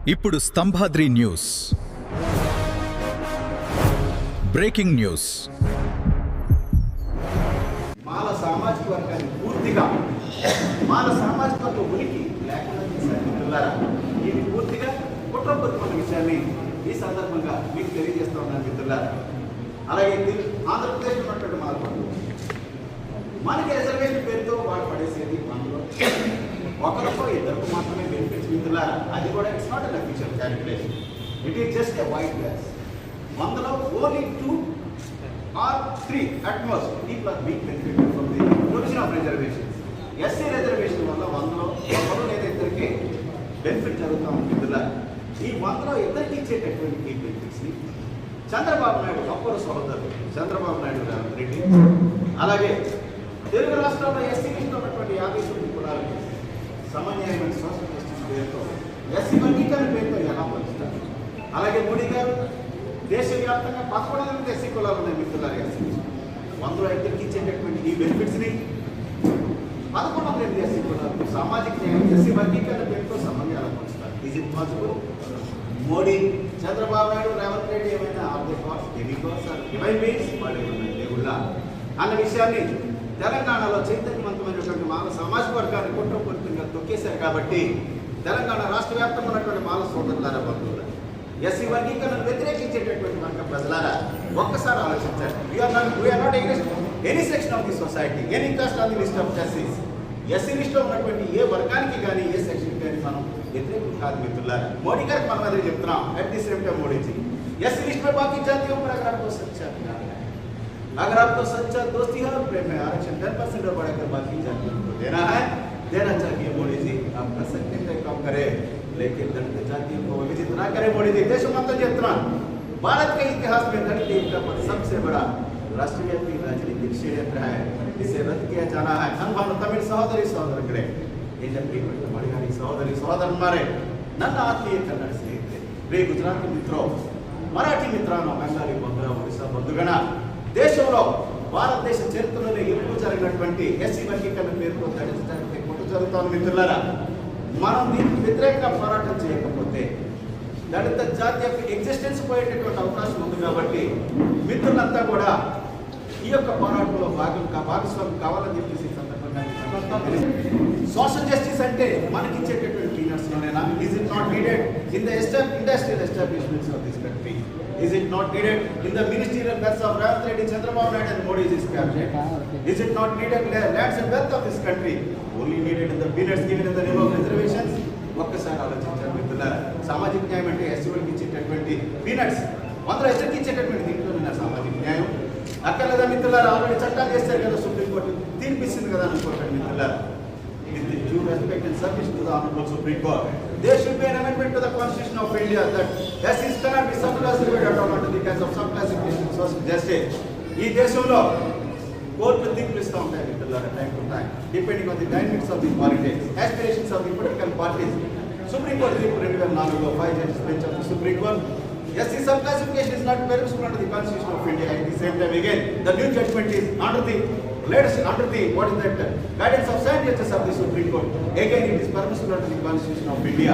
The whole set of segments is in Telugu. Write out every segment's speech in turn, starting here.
ఇప్పుడు స్తంభాద్రి న్యూస్ బ్రేకింగ్ న్యూస్. మాల సామాజిక వర్గాన్ని పూర్తిగా మాల సామాజిక వర్గ ఉనికి లేకుండా చేశారు. ఇది పూర్తిగా కుట్రపూర్వకమైన విషయాన్ని ఈ సందర్భంగా మీకు తెలియజేస్తా ఉన్నాను మిత్రులారా. అలాగే ఆంధ్రప్రదేశ్లో ఉన్నటువంటి మార్పులు మనకి రిజర్వేషన్ పేరుతో వాడు పడేసేది మనలో ఒకరికో ఇద్దరికి మాత్రమే బెనిఫిట్స్ మిత్రులారా. అది కూడా it's not an official calculation, it is just a wild guess. 100లో only 2 or 3 at most people are being benefited from the provision of reservations. SC reservation వల్ల 100లో ఒకరు లేదా ఇద్దరికి బెనిఫిట్ జరుగుతూ ఉంటుంది. ఈ 100లో ఇద్దరికి ఇచ్చేటటువంటి ఈ బెనిఫిట్స్ని చంద్రబాబు నాయుడు అప్పరు సహోదరులు చంద్రబాబు నాయుడు రేవంత్ రెడ్డి, అలాగే తెలుగు రాష్ట్రాల్లో ఎస్సీ లిస్టులో ఉన్నటువంటి 59 కులాలకు సమన్యాయమైన సోషల్ జస్టిస్ పేరుతో ఎస్సీ వర్గీకరణ పేరుతో ఎలా పంచుతారు. అలాగే మోడీ గారు దేశవ్యాప్తంగా 11 ఎస్సీ కులాలు ఉన్నాయి మిత్రులారు. ఎస్సీ 100లో ఇద్దరికి ఇచ్చేటటువంటి ఈ బెనిఫిట్స్ని 11 ఎస్సీ కులాలకు సామాజిక న్యాయం ఎస్సీ వర్గీకరణ పేరుతో సమన్యాయాలు పంచుతారు. Is it possible? Modi, Chandrababu Naidu, Revanth Reddy ఏమైనా of the cars, heavy cars are divine beings వాళ్ళు ఏమన్నా దేవుళ్ళ అన్న విషయాన్ని తెలంగాణలో చైతన్యవంతమైనటువంటి మాల సామాజిక వర్గాన్ని కుట్రపూరితంగా తొక్కేశారు. కాబట్టి తెలంగాణ రాష్ట్ర వ్యాప్తంగా ఉన్నటువంటి మాల సోదరులారా, బంధువులు, ఎస్సీ వర్గీకరణను వ్యతిరేకించేటటువంటి వర్గ ప్రజలారా ఒక్కసారి ఆలోచించారు. We are not against any section of the society, any caste on the list of justice. SC లిస్ట్లో ఉన్నటువంటి ఏ వర్గానికి కానీ ఏ సెక్షన్కి కానీ మనం వ్యతిరేకం కాదు మిత్రులారా. మోడీ గారికి మనం అదే చెప్తున్నాం. At the same time Modiji SC list में बाकी जातियों पर अगर आपको सच्चा अगर आपको सच्चा दोस्ती है और प्रेम है, आरक्षण 10% और बढ़ाकर बाकी जातियों को देना है, देना चाहिए. मोदी जी आपका सत्य कम करे, लेकिन दलित जातियों को विजित ना करे. मोदी जी देशमंతా చెప్తున్నాను, भारत के इतिहास में दलित एकता पर सबसे बड़ा राष्ट्रव्यापी राजनीतिक षड्यंत्र है, इसे रद्द किया जाना है. अनभानु तमिल ಸಹೋದರಿ ಸಹೋದರರೇ, ಈ ಜಗತ್ತಿನ ಮಲಯಾಳಿ ಸಹೋದರಿ ಸಹೋದರರೇ, ನನ್ನ ಆತ್ಮೀಯ ಕನ್ನಡ ಸ್ನೇಹಿತರೆ, ರೇ ಗುಜರಾತಿ ಮಿತ್ರೋ, మరాఠీ మిత్రాను, బెంగాలీ బంధువుల, ఒడిశా బంధుగణ, దేశంలో భారతదేశ చరిత్రలోనే ఎప్పుడు జరిగినటువంటి ఎస్సీ వర్గీకరణ పేరుతో దళిత జాతి కొట్టు జరుగుతాను మిత్రులారా. మనం దీనికి వ్యతిరేకంగా పోరాటం చేయకపోతే దళిత జాతి యొక్క ఎగ్జిస్టెన్స్ పోయేటటువంటి అవకాశం ఉంది. కాబట్టి మిత్రులంతా కూడా ఈ యొక్క పోరాటంలో భాగస్వామి కావాలని చెప్పేసి సందర్భంగా సోషల్ జస్టిస్ అంటే మనకిచ్చేటటువంటి పీనట్స్లోనేనా? Is it not needed in the industrial establishments of this country? Is it not needed in the ministerial wealth of Ravant Reddy, Chandrababu Naidu and Modi's cabinet? Is it not needed lands and wealth of this country? Only needed in the peanuts given in the name of reservations? ఒక్కసారి ఆలోచించారు మిత్రులారా. సామాజిక న్యాయం అంటే ఎస్సీ వాళ్ళకి ఇచ్చేటటువంటి పీనట్స్ 100 ఎస్సీకి ఇచ్చేటటువంటి దీంట్లో నిన్న సామాజిక న్యాయం అక్కర్లేదా మిత్రులారా? ఆల్రెడీ చట్టాలు చేస్తారు కదా, సుప్రీంకోర్టు తీర్పిస్తుంది కదా అనుకుంటారు మిత్రులారా. With the due respect and submission to the Honorable Supreme Court, there should be an amendment to the Constitution of India that SCs cannot be subclassified at all under the case of subclassification of social justice. ఈ దేశంలో కోర్టులు తీర్పులు ఇస్తూ ఉంటాయి మిత్రులారా, time to time, depending on the dynamics of the politics, aspirations of the political parties. Supreme court తీర్పు 2004లో 5 judges bench of the Supreme Court, SC subclassification is not permissible under the Constitution of India. At the same time again, the new judgment is under the what is that guidance of 7 judges of the Supreme Court. Again it is permissible under the Constitution of India.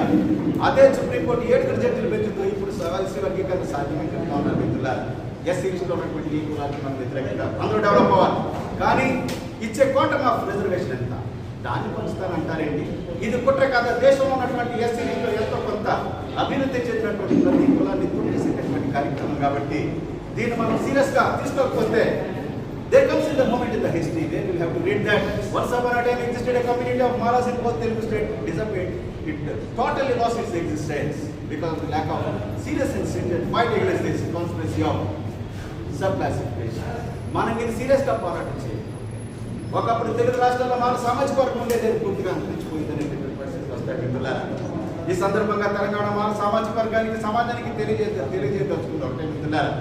అదే సుప్రీం కోర్టు 7 జడ్జిల బెంచ్తో ఇప్పుడు ఎస్సీ వర్గీకరణ సాధ్యమవుతా ఉన్నారు మిత్రులారా. ఎస్సీ లిస్టులో ఉన్నటువంటి ఈ కులానికి మనం వ్యతిరేకంగా అందరూ డెవలప్ అవ్వాలి. కానీ ఇచ్చే క్వాంటమ్ ఆఫ్ రిజర్వేషన్ ఎంత, దాన్ని పంచుతానంటారేంటి? ఇది కుట్ర కాదా? దేశంలో ఉన్నటువంటి ఎస్సీ లిస్టులో ఎంతో కొంత అభివృద్ధి చెందినటువంటి ప్రతి కులాన్ని తొలగించేటటువంటి కార్యక్రమం. కాబట్టి దీన్ని మనం సీరియస్గా తీసుకోకపోతే there comes in the moment in the history where we have to read that once upon a time existed a community of Malas in both Telugu state, disappeared. It totally lost its existence because of the lack of serious and stringent fight against this conspiracy of subclassification. మనం ఇది సీరియస్గా పోరాటం చేయాలి. ఒకప్పుడు తెలుగు రాష్ట్రాల్లో మన సామాజిక వర్గం ఉండేది పూర్తిగా అంతరించిపోయింది అనేటువంటి పరిస్థితి వస్తాయి మిత్రులారా. ఈ సందర్భంగా తెలంగాణ మన సామాజిక వర్గానికి సమాజానికి తెలియజేయదలుచుకుందాం ఒకటే మిత్రులారా.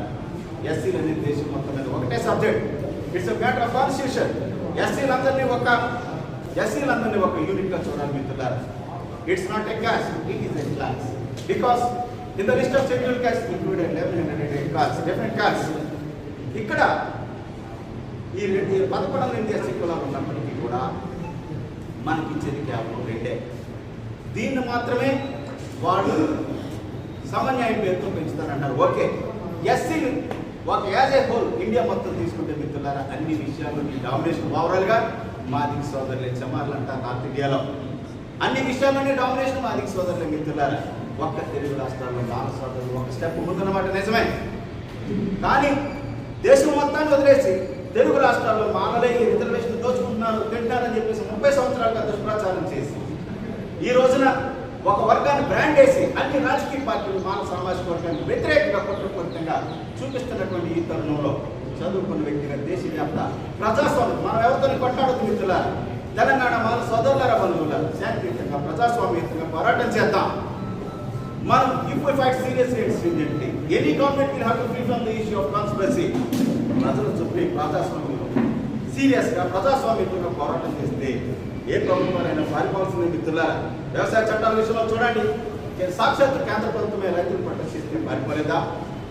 ఎస్సీలు అనేది దేశం మొత్తం మీద ఒకటే subject. It's a matter of constitution. ఎస్సీలందరినీ ఒక యూనిట్గా చూడాలి మిత్రులారా. It's not a caste, it is a class. Because in the list of scheduled caste included 1108 class, different class. ఇక్కడ ఈ 11 ఎస్సీ కులాలు ఉన్నప్పటికీ కూడా మనకి ఇచ్చేది కేవలం 2. దీన్ని మాత్రమే వాళ్ళు సమన్యాయం పేరుతో పెంచుతానంటారు. ఓకే, ఎస్సీ ఒక యాజ్ ఏ హోల్ ఇండియా మొత్తం తీసుకుంటే మిత్రులారా అన్ని విషయాల్లో ఈ డామినేషన్ ఓవరాల్గా మాదిగ సోదరులే చమార్లు అంటారు. నార్త్ ఇండియాలో అన్ని విషయాల్లోనే డామినేషన్ మాదిగ సోదరులే మిత్రులారా. ఒక్క తెలుగు రాష్ట్రాల్లో మాల సోదరులు ఒక స్టెప్ ముందున్నమాట నిజమే. కానీ దేశం మొత్తాన్ని వదిలేసి తెలుగు రాష్ట్రాల్లో మానలే ఈ రిజర్వేషన్ దోచుకుంటున్నారు, తింటారని చెప్పేసి 30 సంవత్సరాలుగా దుష్ప్రచారం చేసి ఈ రోజున ఒక వర్గాన్ని బ్రాండ్ వేసి అన్ని రాజకీయ పార్టీలు మానవ సామాజిక వర్గానికి వ్యతిరేకంగా కుట్రపూరితంగా చూపిస్తున్నటువంటి ఈ తరుణంలో చదువుకున్న వ్యక్తిగా దేశవ్యాప్త ప్రజాస్వామ్యం మనం ఎవరితో కొట్లాడదు మిత్రులారా. తెలంగాణ మానవ సోదరులారా, బంధువులారా, శాంతియుతంగా ప్రజాస్వామ్యంగా పోరాటం చేద్దాం. మనం ఇప్పుడు fight seriously and స్ట్రింజెంట్లీ any government will have to free from the issue of conspiracy. ప్రజలు సుప్రీం ప్రజాస్వామ్యంలో సీరియస్గా ప్రజాస్వామ్యంగా పోరాటం చేస్తే ఏ ప్రభుత్వాలైనా పారిపోవాల్సిన మిత్రులారా. వ్యవసాయ చట్టాల విషయంలో చూడండి, సాక్షాత్తు కేంద్ర ప్రభుత్వమే రైతులు ప్రదర్శిస్తే పారిపోలేదా?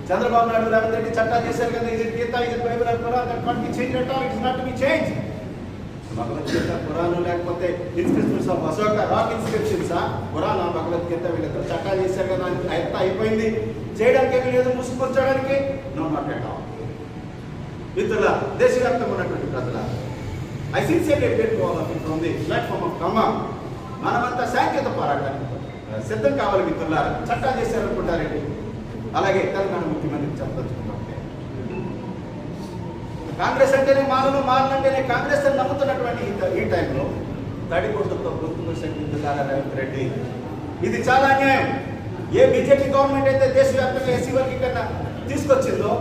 చంద్రబాబు నాయుడు రేవంత్ రెడ్డి చట్టాలు చేశారు కదా, ఇది గీత, ఇది బైబిల్ అనుకోరా, that can't be change at all, it's not to be change. Bhagavad Gita Quran లేకపోతే ఇన్స్క్రిప్షన్స్ ఆఫ్ అశోక రాక్ ఇన్స్క్రిప్షన్సా, ఖురాన్ భగవద్గీత వీళ్ళిద్దరు చట్టాలు చేశారు కదా, ఎంత అయిపోయింది, చేయడానికి ఏమీ లేదు, ముసుకూర్చడానికి నో నాట్ అట్ ఆల్. మిత్రుల దేశవ్యాప్తంగా ఉన్నటువంటి ప్రజల I sincerely appeal to all of you from the platform of Kama. మనమంతా శాంతియుత పోరాటానికి సిద్ధం కావాలి మిత్రులారా. చట్టాలు చేశారనుకుంటారండి. అలాగే తెలంగాణ ముఖ్యమంత్రి చెప్పదలుచుకున్నాం, కాంగ్రెస్ అంటేనే మాలను, మాలనంటేనే కాంగ్రెస్ అని నమ్ముతున్నటువంటి ఈ టైంలో తడికొట్టుతో గుర్తుకొచ్చిన రేవంత్ రెడ్డి, ఇది చాలా అన్యాయం. ఏ బీజేపీ గవర్నమెంట్ అయితే దేశవ్యాప్తంగా ఎస్సీ వర్గీకరణ తీసుకొచ్చిందో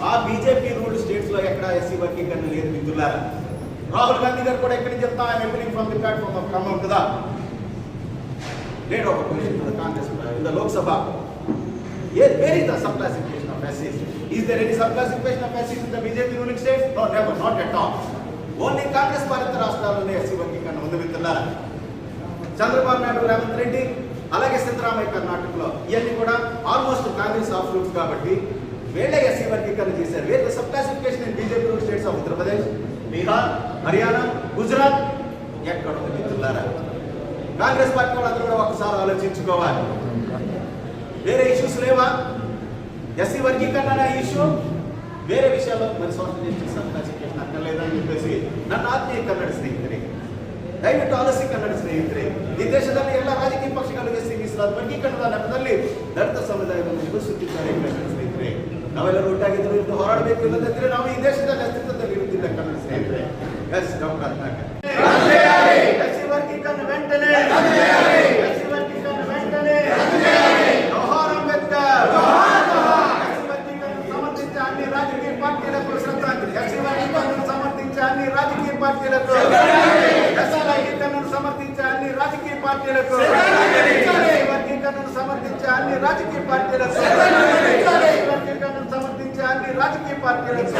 ఆ బీజేపీ రూల్డ్ స్టేట్స్ లో ఎక్కడ ఎస్సీ వర్గీకరణ లేదు మిత్రులారా. రాహుల్ గాంధీ గారు కూడా ఎక్కడి నుంచి చెప్తా I'm appealing from the platform of Khammam కదా. నేను ఒక question to the Congress in the Lok Sabha. Where is the subclassification of SCs? Is there any subclassification of SCs in the BJP ruling states? No, never, not at all. Only Congress పాలిత రాష్ట్రాల్లోనే ఎస్సీ వర్గీకరణ ఉంది మిత్రులారా. చంద్రబాబు నాయుడు, రేవంత్ రెడ్డి, అలాగే సిద్ధరామయ్య కర్ణాటకలో ఇవన్నీ కూడా ఆల్మోస్ట్ కాంగ్రెస్ ఆఫ్ రూట్స్ కాబట్టి వీళ్ళే ఎస్సీ వర్గీకరణ చేశారు. Where the subclassification in BJP rule states of Uttar Pradesh, Bihar, Haryana, Gujarat ఎక్కడ ఉంది మిత్రులారా? కాంగ్రెస్ పార్టీ వాళ్ళందరూ కూడా ఒకసారి ఆలోచించుకోవాలి. వేరే ఇష్యూస్ లేవా? ఎస్సీ వర్గీకరణ ఇష్యూ, వేరే విషయాల్లో మరి సోషల్ జస్టిస్ సబ్క్లాసిఫికేషన్ అక్కర్లేదని చెప్పేసి ನನ್ನ ಆತ್ಮೀಯ ಕನ್ನಡ ಸ್ನೇಹಿತರೆ, ದಯವಿಟ್ಟು ಆಲೋಚನೆ ಕನ್ನಡ ಸ್ನೇಹಿತರೆ, ಈ ದೇಶದಲ್ಲಿ ಎಲ್ಲ ರಾಜಕೀಯ ಪಕ್ಷಗಳು ಎಸ್ಸಿ ಮೀಸಲಾತಿ ವರ್ಗೀಕರಣದ ನೆಪದಲ್ಲಿ ದಲಿತ ಸಮುದಾಯವನ್ನು ಎದುರಿಸುತ್ತಿದ್ದಾರೆ ಕನ್ನಡ ಸ್ನೇಹಿತರೆ. ನಾವೆಲ್ಲರೂ ಒಟ್ಟಾಗಿದ್ದರೂ ಇದು ಹೋರಾಡಬೇಕು, ಇಲ್ಲದಿದ್ದರೆ ನಾವು ಈ ದೇಶದಲ್ಲಿ ಅಸ್ತಿತ್ವದಲ್ಲಿ ಇರುತ್ತಿಲ್ಲ ಕನ್ನಡ ಸ್ನೇಹಿತರೆ. ಎಸ್ ಡಾಕ್ಟರ್ ಎಸ್ಸಿ ವರ್ಗೀಕರಣ ವೆಂಟನೆ, ಎಸ್ಸಿ ವರ್ಗೀಕರಣ ವೆಂಟನೆ, జోహార్ అంబేద్కర్, ఎస్సి వర్గీకరణ సమర్థించే అన్ని రాజకీయ పార్టీలకు శ్రద్ధాంజలి. ఎస్సి వర్గీకరణను సమర్థించే అన్ని రాజకీయ పార్టీలకు, ఎస్సి వర్గీకరణను సమర్థించే అన్ని రాజకీయ పార్టీలకు, ఎస్సి వర్గీకరణను సమర్థించే అన్ని రాజకీయ పార్టీలకు, ఎస్సి వర్గీకరణను సమర్థించే అన్ని రాజకీయ పార్టీలకు